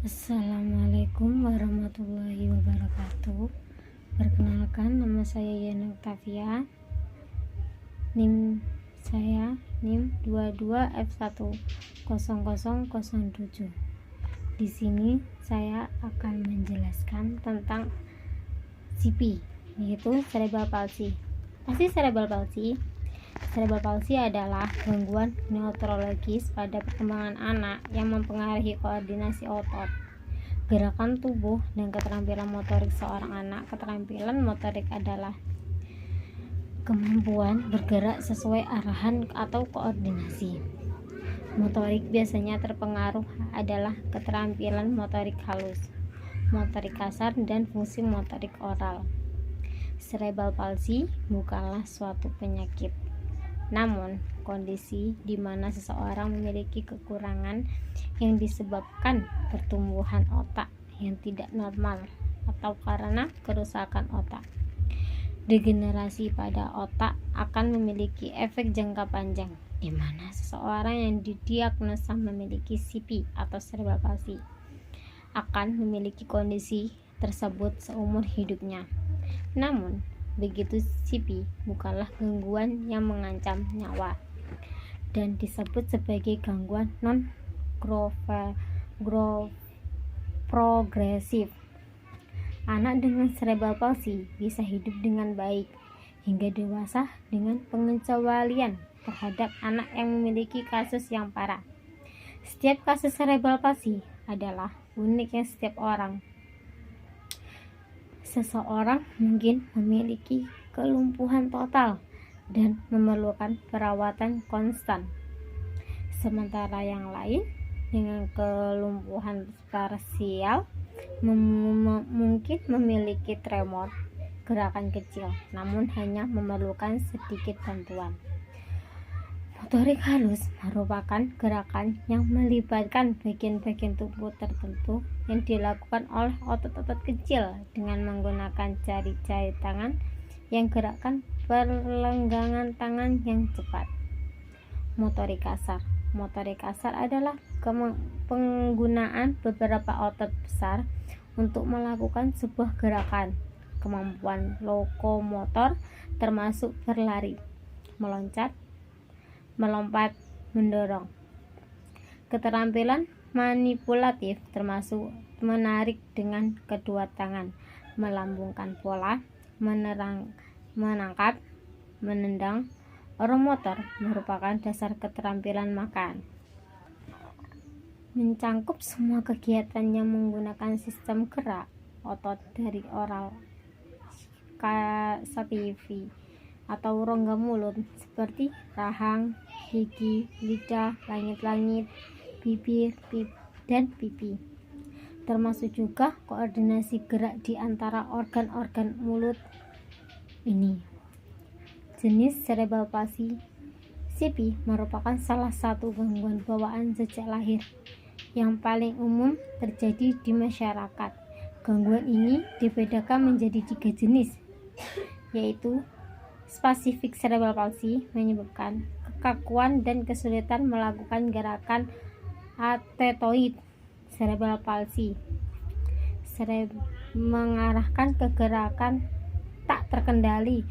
Assalamualaikum warahmatullahi wabarakatuh. Perkenalkan, nama saya Yana Octavia. NIM saya NIM 22F10007. Di sini saya akan menjelaskan tentang CP, yaitu cerebral palsy. Apa sih cerebral palsy? Cerebral palsy adalah gangguan neurologis pada perkembangan anak yang mempengaruhi koordinasi otot, gerakan tubuh, dan keterampilan motorik seorang anak. Keterampilan motorik adalah kemampuan bergerak sesuai arahan atau koordinasi. Motorik biasanya terpengaruh adalah keterampilan motorik halus, motorik kasar, dan fungsi motorik oral. Cerebral palsy bukanlah suatu penyakit, namun kondisi di mana seseorang memiliki kekurangan yang disebabkan pertumbuhan otak yang tidak normal atau karena kerusakan otak. Degenerasi pada otak akan memiliki efek jangka panjang, di mana seseorang yang didiagnosa memiliki CP atau cerebral palsy akan memiliki kondisi tersebut seumur hidupnya. Namun, begitu CP bukanlah gangguan yang mengancam nyawa dan disebut sebagai gangguan non-progresif. Anak dengan cerebral palsy bisa hidup dengan baik hingga dewasa dengan pengecualian terhadap anak yang memiliki kasus yang parah. Setiap kasus cerebral palsy adalah unik yang setiap orang. Seseorang mungkin memiliki kelumpuhan total dan memerlukan perawatan konstan, sementara yang lain dengan kelumpuhan parsial mungkin memiliki tremor, gerakan kecil, namun hanya memerlukan sedikit bantuan. Motorik halus merupakan gerakan yang melibatkan bagian-bagian tubuh tertentu yang dilakukan oleh otot-otot kecil dengan menggunakan jari-jari tangan yang gerakan perlenggangan tangan yang cepat. Motorik kasar. Motorik kasar adalah penggunaan beberapa otot besar untuk melakukan sebuah gerakan. Kemampuan lokomotor termasuk berlari, meloncat, melompat, mendorong. Keterampilan manipulatif termasuk menarik dengan kedua tangan, melambungkan bola, menangkap, menendang. Oromotor merupakan dasar keterampilan makan. Mencangkup semua kegiatan yang menggunakan sistem gerak otot dari oral, sativi, atau rongga mulut seperti rahang, gigi, lidah, langit-langit, bibir, dan pipi. Termasuk juga koordinasi gerak di antara organ-organ mulut ini. Jenis cerebral palsy CP merupakan salah satu gangguan bawaan sejak lahir yang paling umum terjadi di masyarakat. Gangguan ini dibedakan menjadi 3 jenis, yaitu spasifik cerebral palsy menyebabkan kekakuan dan kesulitan melakukan gerakan atetoid. Cerebral palsy mengarahkan ke gerakan tak terkendali.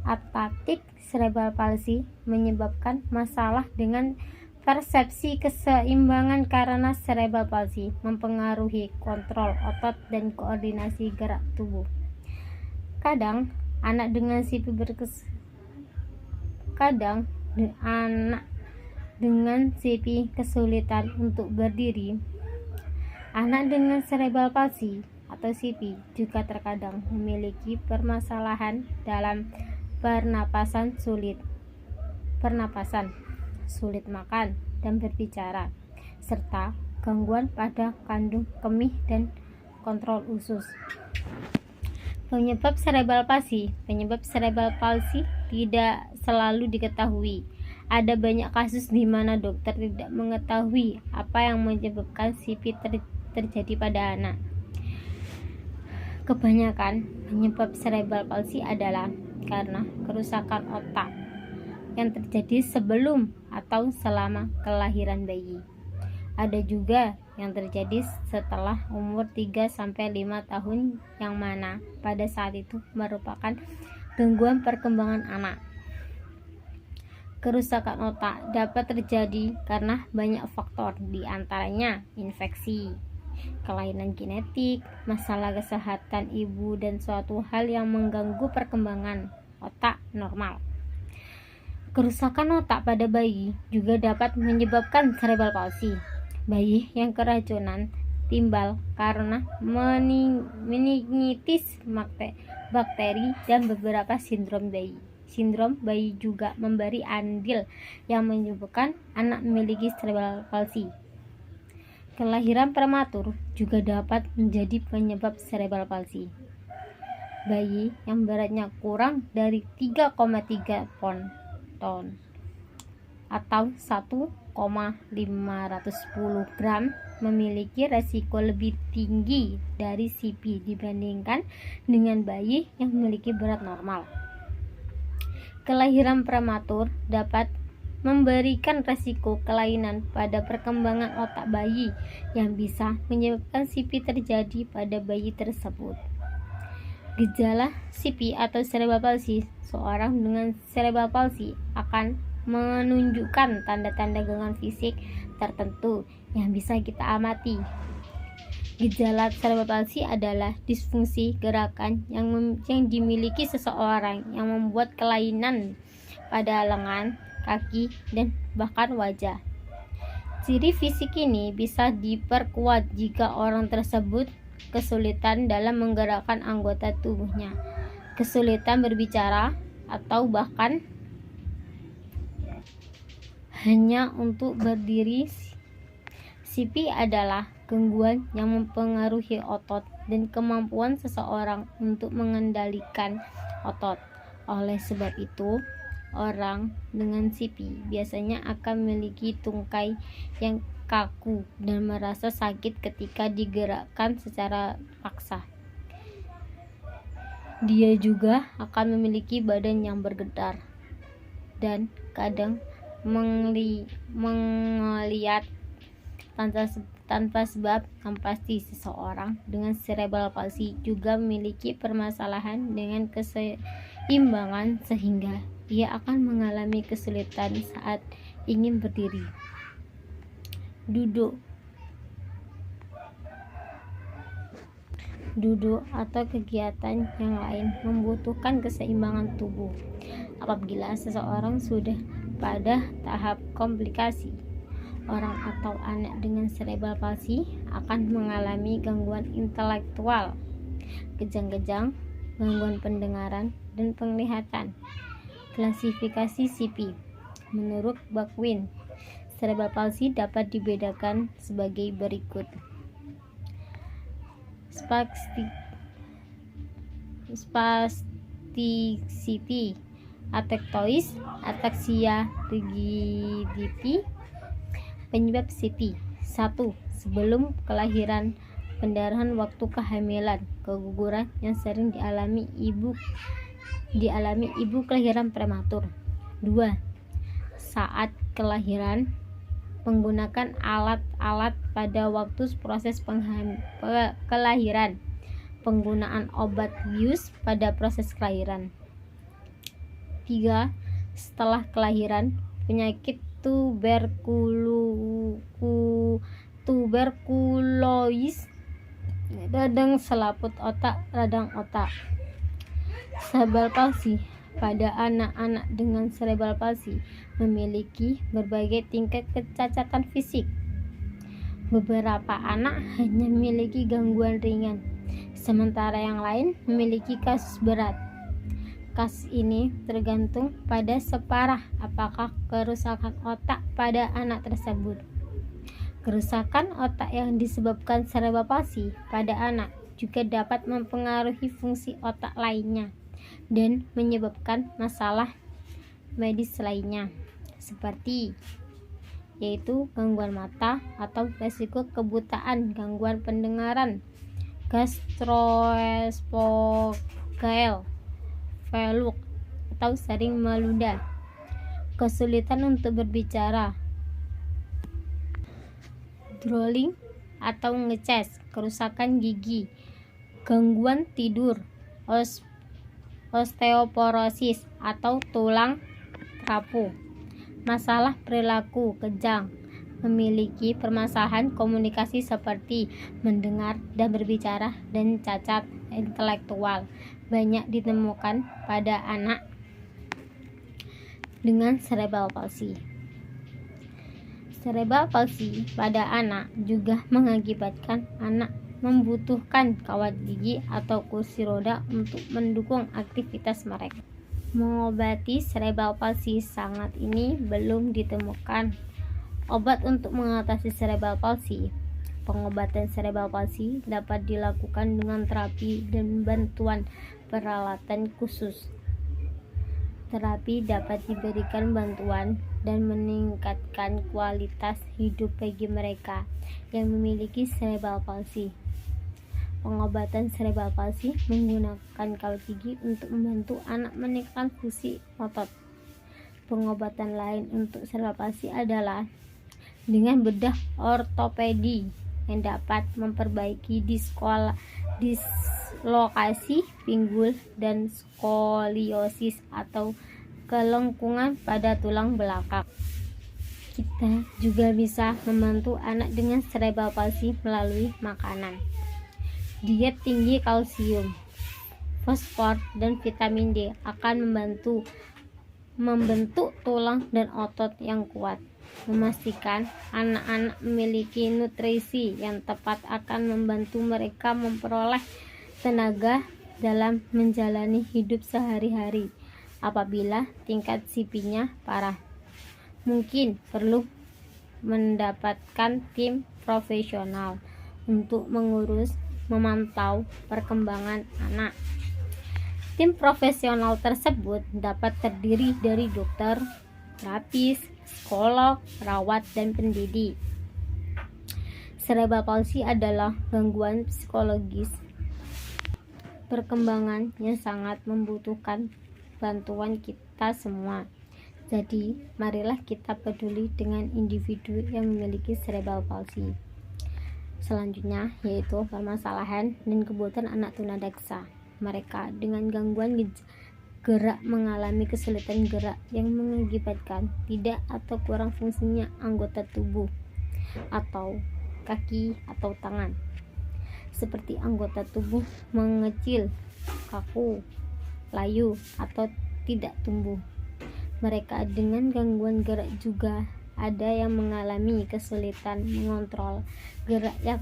Apaktik cerebral palsy menyebabkan masalah dengan persepsi keseimbangan karena cerebral palsy mempengaruhi kontrol otot dan koordinasi gerak tubuh. Kadang anak dengan CP kesulitan untuk berdiri. Anak dengan cerebral palsy atau CP juga terkadang memiliki permasalahan dalam pernapasan, sulit makan dan berbicara, serta gangguan pada kandung kemih dan kontrol usus. Penyebab cerebral palsy tidak selalu diketahui. Ada banyak kasus di mana dokter tidak mengetahui apa yang menyebabkan CP terjadi pada anak. Kebanyakan penyebab cerebral palsy adalah karena kerusakan otak yang terjadi sebelum atau selama kelahiran bayi. Ada juga yang terjadi setelah umur 3-5 tahun, yang mana pada saat itu merupakan gangguan perkembangan anak. Kerusakan otak dapat terjadi karena banyak faktor, di antaranya infeksi, kelainan genetik, masalah kesehatan ibu, dan suatu hal yang mengganggu perkembangan otak normal. Kerusakan otak pada bayi juga dapat menyebabkan cerebral palsy. Bayi yang keracunan timbal karena meningitis bakteri dan beberapa sindrom bayi. Sindrom bayi juga memberi andil yang menyebabkan anak memiliki cerebral palsy. Kelahiran prematur juga dapat menjadi penyebab cerebral palsy. Bayi yang beratnya kurang dari 3,3 ton atau 1,510 gram memiliki resiko lebih tinggi dari CP dibandingkan dengan bayi yang memiliki berat normal. Kelahiran prematur dapat memberikan resiko kelainan pada perkembangan otak bayi yang bisa menyebabkan CP terjadi pada bayi tersebut. Gejala CP atau cerebral palsy. Seorang dengan cerebral palsy akan menunjukkan tanda-tanda gangguan fisik tertentu yang bisa kita amati. Gejala cerebral palsy adalah disfungsi gerakan yang dimiliki seseorang yang membuat kelainan pada lengan, kaki, dan bahkan wajah. Ciri fisik ini bisa diperkuat jika orang tersebut kesulitan dalam menggerakkan anggota tubuhnya, kesulitan berbicara, atau bahkan hanya untuk berdiri. CP adalah gangguan yang mempengaruhi otot dan kemampuan seseorang untuk mengendalikan otot. Oleh sebab itu, orang dengan CP biasanya akan memiliki tungkai yang kaku dan merasa sakit ketika digerakkan secara paksa. Dia juga akan memiliki badan yang bergetar dan kadang mengeliat tanpa sebab yang pasti. Seseorang dengan cerebral palsy juga memiliki permasalahan dengan keseimbangan sehingga ia akan mengalami kesulitan saat ingin berdiri, duduk atau kegiatan yang lain membutuhkan keseimbangan tubuh. Apabila seseorang sudah pada tahap komplikasi, orang atau anak dengan cerebral palsy akan mengalami gangguan intelektual, kejang-kejang, gangguan pendengaran dan penglihatan. Klasifikasi CP. Menurut Baldwin, cerebral palsy dapat dibedakan sebagai berikut. Spasticity, atetosis, ataxia, rigidity. Penyebab CP. 1. Sebelum kelahiran, pendarahan waktu kehamilan, keguguran yang sering dialami ibu kelahiran prematur. 2. Saat kelahiran, menggunakan alat-alat pada waktu proses kelahiran, penggunaan obat bius pada proses kelahiran. 3. Setelah kelahiran, penyakit tuberkulosis, radang selaput otak, radang otak. Cerebral palsy. Pada anak-anak dengan cerebral palsy memiliki berbagai tingkat kecacatan fisik. Beberapa anak hanya memiliki gangguan ringan, sementara yang lain memiliki kasus berat. Kasus ini tergantung pada separah apakah kerusakan otak pada anak tersebut. Kerusakan otak yang disebabkan cerebral palsy pada anak juga dapat mempengaruhi fungsi otak lainnya dan menyebabkan masalah medis lainnya, seperti yaitu gangguan mata atau resiko kebutaan, gangguan pendengaran, gastroesophageal veluk atau sering meludah, kesulitan untuk berbicara, drooling atau ngeces, kerusakan gigi, gangguan tidur, osteoporosis atau tulang rapuh, masalah perilaku kejang, memiliki permasalahan komunikasi seperti mendengar dan berbicara, dan cacat intelektual banyak ditemukan pada anak dengan cerebral palsy. Cerebral palsy pada anak juga mengakibatkan anak membutuhkan kawat gigi atau kursi roda untuk mendukung aktivitas mereka. Mengobati cerebral palsy saat ini belum ditemukan obat untuk mengatasi cerebral palsy. Pengobatan cerebral palsy dapat dilakukan dengan terapi dan bantuan peralatan khusus. Terapi dapat diberikan bantuan dan meningkatkan kualitas hidup bagi mereka yang memiliki cerebral palsy. Pengobatan cerebral palsy menggunakan kawat gigi untuk membantu anak meningkatkan fungsi otot. Pengobatan lain untuk cerebral palsy adalah dengan bedah ortopedi yang dapat memperbaiki dislokasi pinggul dan skoliosis atau kelengkungan pada tulang belakang. Kita juga bisa membantu anak dengan cerebral palsy melalui makanan. Diet tinggi kalsium, fosfor, dan vitamin D akan membentuk tulang dan otot yang kuat. Memastikan anak-anak memiliki nutrisi yang tepat akan membantu mereka memperoleh tenaga dalam menjalani hidup sehari-hari. Apabila tingkat CP-nya parah, mungkin perlu mendapatkan tim profesional untuk memantau perkembangan anak. Tim profesional tersebut dapat terdiri dari dokter, terapis, psikolog, perawat, dan pendidik. Cerebral palsy adalah gangguan psikologis perkembangan yang sangat membutuhkan bantuan kita semua. Jadi, marilah kita peduli dengan individu yang memiliki cerebral palsy. Selanjutnya yaitu permasalahan dan kebutuhan anak tunadaksa. Mereka dengan gangguan gerak mengalami kesulitan gerak yang mengakibatkan tidak atau kurang fungsinya anggota tubuh atau kaki atau tangan, seperti anggota tubuh mengecil, kaku, layu, atau tidak tumbuh. Mereka dengan gangguan gerak juga ada yang mengalami kesulitan mengontrol gerak yang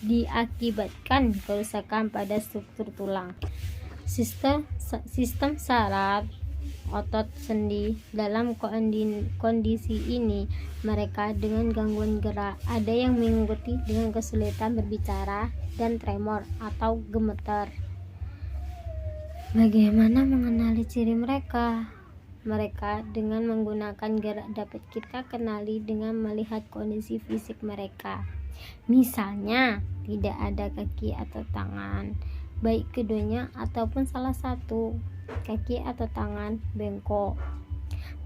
diakibatkan kerusakan pada struktur tulang, sistem saraf, otot sendi. Dalam kondisi ini, mereka dengan gangguan gerak ada yang mengikuti dengan kesulitan berbicara dan tremor atau gemetar. Bagaimana mengenali ciri mereka? Mereka dengan menggunakan gerak dapat kita kenali dengan melihat kondisi fisik mereka. Misalnya, tidak ada kaki atau tangan, baik keduanya ataupun salah satu. Kaki atau tangan bengkok,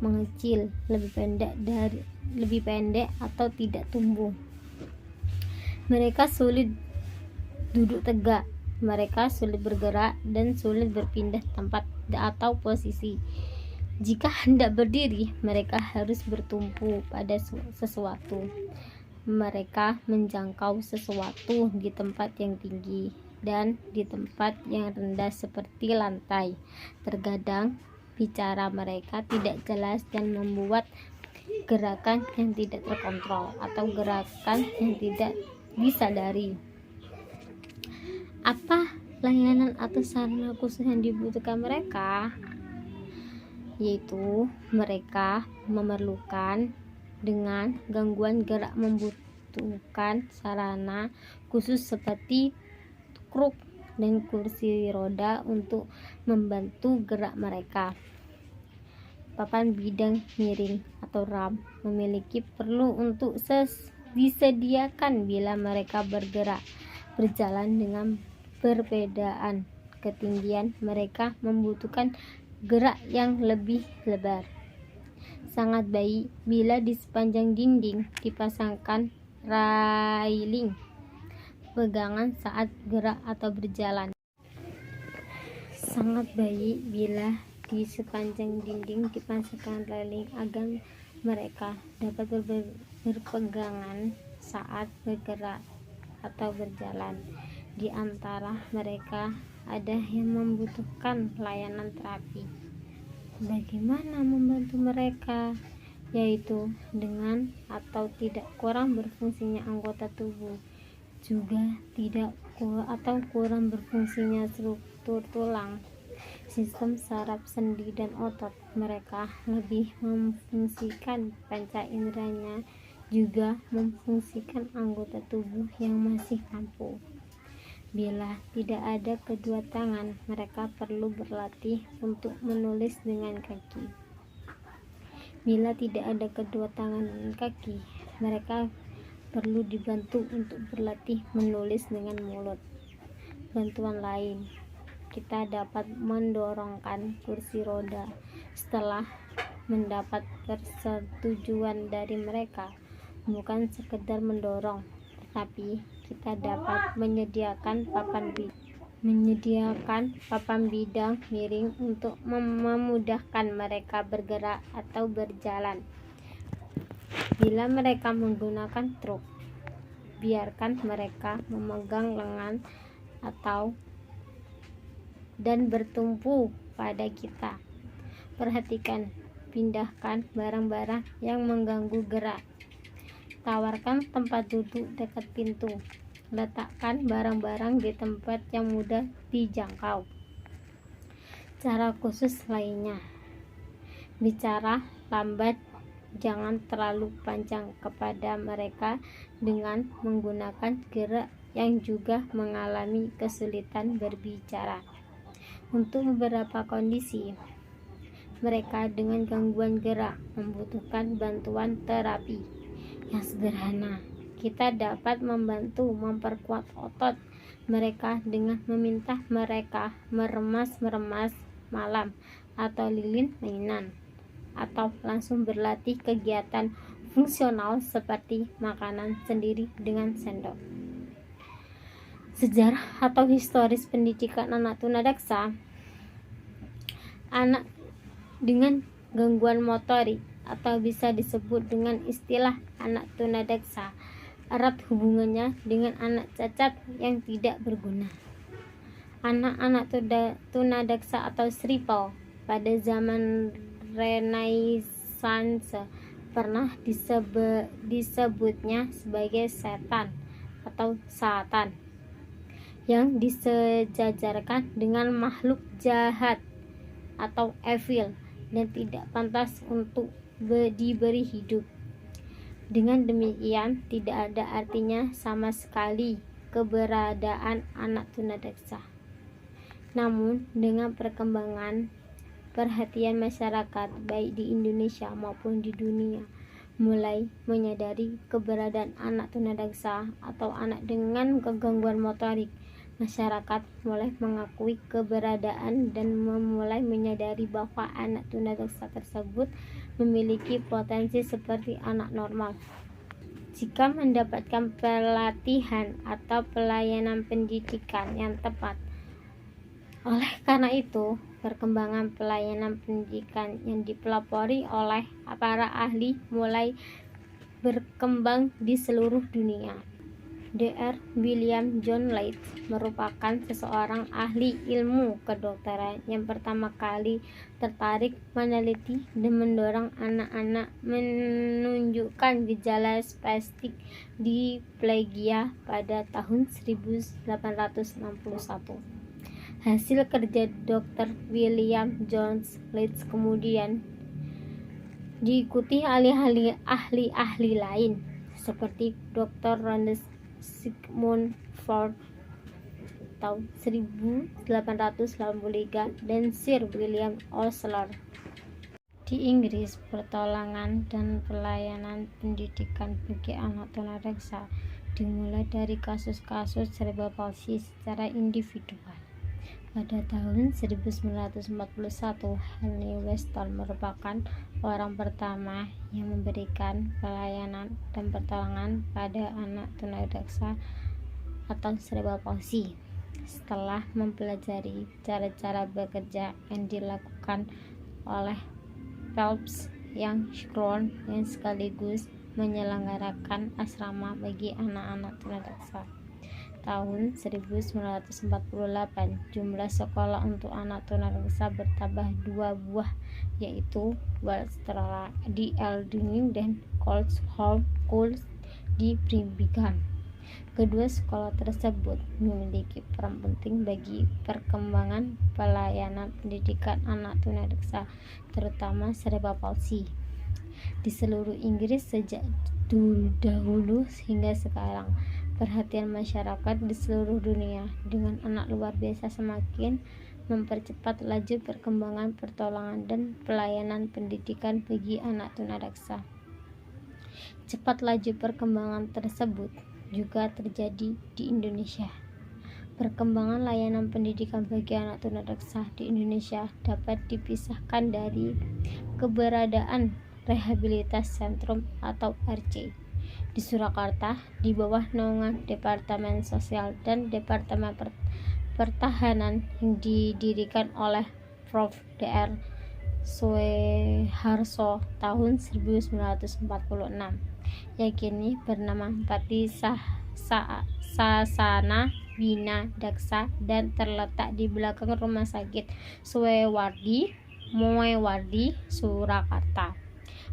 mengecil, lebih pendek atau tidak tumbuh. Mereka sulit duduk tegak. Mereka sulit bergerak dan sulit berpindah tempat atau posisi. Jika hendak berdiri, mereka harus bertumpu pada sesuatu. Mereka menjangkau sesuatu di tempat yang tinggi dan di tempat yang rendah seperti lantai. Terkadang bicara mereka tidak jelas dan membuat gerakan yang tidak terkontrol atau gerakan yang tidak disadari. Apa layanan atau sarana khusus yang dibutuhkan mereka? Yaitu mereka memerlukan dengan gangguan gerak membutuhkan sarana khusus seperti kruk dan kursi roda untuk membantu gerak mereka. Papan bidang miring atau ramp memiliki perlu untuk disediakan bila mereka berjalan dengan perbedaan ketinggian. Mereka membutuhkan gerak yang lebih lebar. Sangat baik bila di sepanjang dinding dipasangkan railing pegangan saat gerak atau berjalan. Sangat baik bila di sepanjang dinding dipasangkan railing agar mereka dapat berpegangan saat bergerak atau berjalan. Di antara mereka ada yang membutuhkan layanan terapi. Bagaimana membantu mereka? Yaitu dengan atau tidak kurang berfungsinya anggota tubuh, juga tidak kurang berfungsinya struktur tulang, sistem saraf, sendi, dan otot. Mereka lebih memfungsikan panca inderanya, juga memfungsikan anggota tubuh yang masih mampu. Bila tidak ada kedua tangan, mereka perlu berlatih untuk menulis dengan kaki. Bila tidak ada kedua tangan dan kaki, mereka perlu dibantu untuk berlatih menulis dengan mulut. Bantuan lain, kita dapat mendorongkan kursi roda. Setelah mendapat persetujuan dari mereka, bukan sekedar mendorong, tetapi kita dapat menyediakan papan bidang miring untuk memudahkan mereka bergerak atau berjalan. Bila mereka menggunakan truk, biarkan mereka memegang lengan dan bertumpu pada kita. Perhatikan, pindahkan barang-barang yang mengganggu gerak. Tawarkan tempat duduk dekat pintu. Letakkan barang-barang di tempat yang mudah dijangkau. Cara khusus lainnya, bicara lambat, jangan terlalu panjang kepada mereka dengan menggunakan gerak yang juga mengalami kesulitan berbicara. Untuk beberapa kondisi, mereka dengan gangguan gerak membutuhkan bantuan terapi yang sederhana. Kita dapat membantu memperkuat otot mereka dengan meminta mereka meremas malam atau lilin mainan, atau langsung berlatih kegiatan fungsional seperti makanan sendiri dengan sendok. Sejarah atau historis pendidikan anak tunadaksa. Anak dengan gangguan motorik atau bisa disebut dengan istilah anak tunadaksa erat hubungannya dengan anak cacat yang tidak berguna. Anak-anak tunadaksa atau cripple pada zaman Renaissance pernah disebutnya sebagai setan atau satan, yang disejajarkan dengan makhluk jahat atau evil dan tidak pantas untuk diberi hidup. Dengan demikian, tidak ada artinya sama sekali keberadaan anak tunadaksa. Namun, dengan perkembangan perhatian masyarakat baik di Indonesia maupun di dunia mulai menyadari keberadaan anak tunadaksa atau anak dengan gangguan motorik, masyarakat mulai mengakui keberadaan dan mulai menyadari bahwa anak tunadaksa tersebut memiliki potensi seperti anak normal jika mendapatkan pelatihan atau pelayanan pendidikan yang tepat. Oleh karena itu, perkembangan pelayanan pendidikan yang dipelopori oleh para ahli mulai berkembang di seluruh dunia. Dr. William John Leeds merupakan seseorang ahli ilmu kedokteran yang pertama kali tertarik meneliti dan mendorong anak-anak menunjukkan gejala spastik diplegia pada tahun 1861. Hasil kerja Dr. William John Leeds kemudian diikuti ahli-ahli lain seperti Dr. Ronald Sigmund Freud tahun 1883 dan Sir William Osler. Di Inggris, pertolongan dan pelayanan pendidikan bagi anak tunadaksa dimulai dari kasus-kasus cerebral palsy secara individual. Pada tahun 1941, Henry Weston merupakan orang pertama yang memberikan pelayanan dan pertolongan pada anak tunadaksa atau cerebral palsy. Setelah mempelajari cara-cara bekerja yang dilakukan oleh Phelps yang sekaligus menyelenggarakan asrama bagi anak-anak tunadaksa. Tahun 1948, jumlah sekolah untuk anak tunadaksa bertambah 2 buah, yaitu Westella di Aldington dan Colesholm School di Birmingham. Kedua sekolah tersebut memiliki peran penting bagi perkembangan pelayanan pendidikan anak tunadaksa, terutama cerebral palsy, di seluruh Inggris sejak dahulu hingga sekarang. Perhatian masyarakat di seluruh dunia dengan anak luar biasa semakin mempercepat laju perkembangan pertolongan dan pelayanan pendidikan bagi anak tunadaksa. Cepat laju perkembangan tersebut juga terjadi di Indonesia. Perkembangan layanan pendidikan bagi anak tunadaksa di Indonesia dapat dipisahkan dari keberadaan Rehabilitas Sentrum atau RC di Surakarta di bawah naungan Departemen Sosial dan Departemen Pertahanan yang didirikan oleh Prof. Dr. Soeharto tahun 1946, yang kini bernama Pati Sasana Bina Daksa dan terletak di belakang Rumah Sakit Moewardi, Surakarta.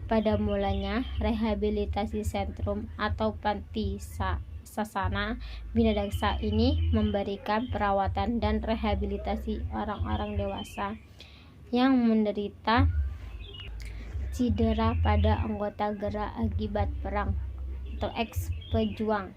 Pada mulanya, rehabilitasi sentrum atau panti sasana bina daksa ini memberikan perawatan dan rehabilitasi orang-orang dewasa yang menderita cedera pada anggota gerak akibat perang atau ex-pejuang,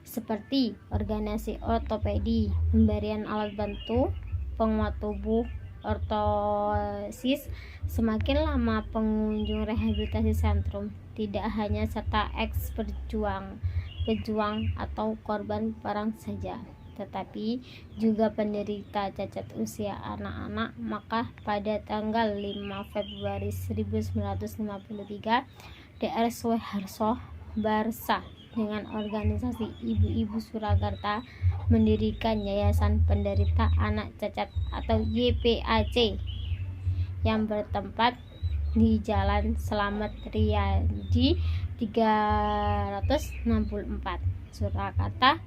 seperti organisasi ortopedi, pemberian alat bantu penguat tubuh, ortosis. Semakin lama pengunjung rehabilitasi sentrum tidak hanya serta ex-pejuang atau korban perang saja, tetapi juga penderita cacat usia anak-anak. Maka pada tanggal 5 Februari 1953, Dr. Soeharto bersama dengan organisasi ibu-ibu Surakarta mendirikan Yayasan Penderita Anak Cacat atau YPAC yang bertempat di Jalan Slamet Riyadi 364, Surakarta.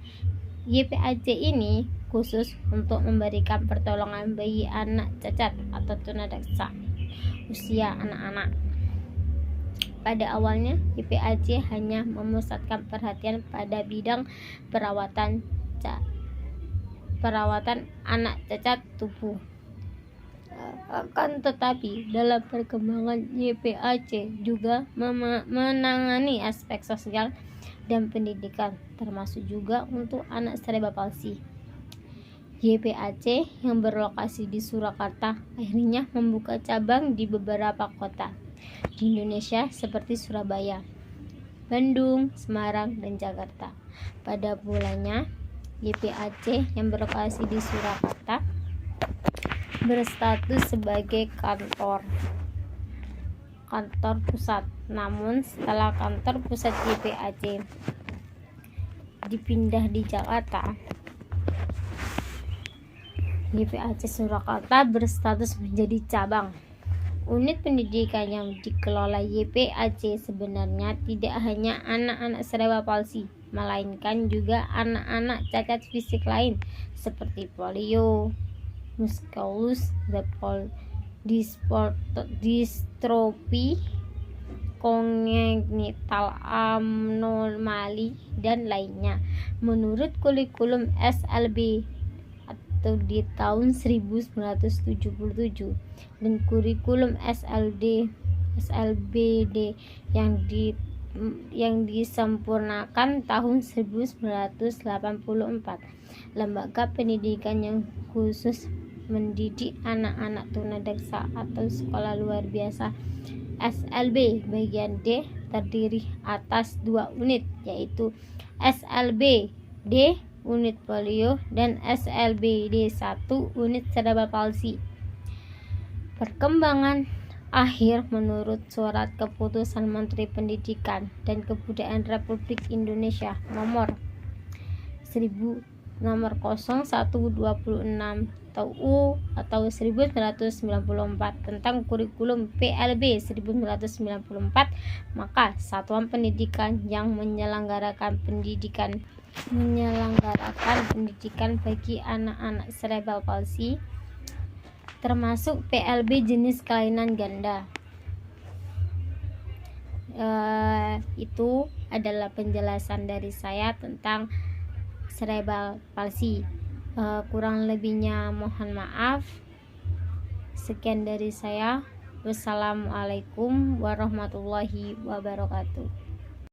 YPAC ini khusus untuk memberikan pertolongan bagi anak cacat atau tunadaksa usia anak-anak. Pada awalnya, YPAC hanya memusatkan perhatian pada bidang perawatan anak cacat tubuh. Akan tetapi, dalam perkembangan YPAC juga menangani aspek sosial dan pendidikan, termasuk juga untuk anak cerebral palsy. YPAC yang berlokasi di Surakarta akhirnya membuka cabang di beberapa kota di Indonesia seperti Surabaya, Bandung, Semarang, dan Jakarta. Pada bulannya, YPAC yang berlokasi di Surakarta berstatus sebagai kantor pusat. Namun setelah kantor pusat YPAC dipindah di Jakarta, YPAC Surakarta berstatus menjadi cabang. Unit pendidikan yang dikelola YPAC sebenarnya tidak hanya anak-anak cerebral palsy, melainkan juga anak-anak cacat fisik lain seperti polio, musculus, distrofi, kongenital abnormali, dan lainnya. Menurut kurikulum SLB atau di tahun 1977 dan kurikulum SLBD yang disempurnakan tahun 1984, lembaga pendidikan yang khusus mendidik anak-anak tunadaksa atau sekolah luar biasa SLB bagian D terdiri atas 2 unit, yaitu SLBD unit polio dan SLBD 1 unit cerebral palsy. Perkembangan akhir menurut surat keputusan Menteri Pendidikan dan Kebudayaan Republik Indonesia nomor 0126 atau 1994 tentang kurikulum PLB 1994, maka satuan pendidikan yang menyelenggarakan pendidikan bagi anak-anak cerebral palsy termasuk PLB jenis kelainan ganda. Itu adalah penjelasan dari saya tentang cerebral palsy. Kurang lebihnya mohon maaf. Sekian dari saya. Wassalamualaikum warahmatullahi wabarakatuh.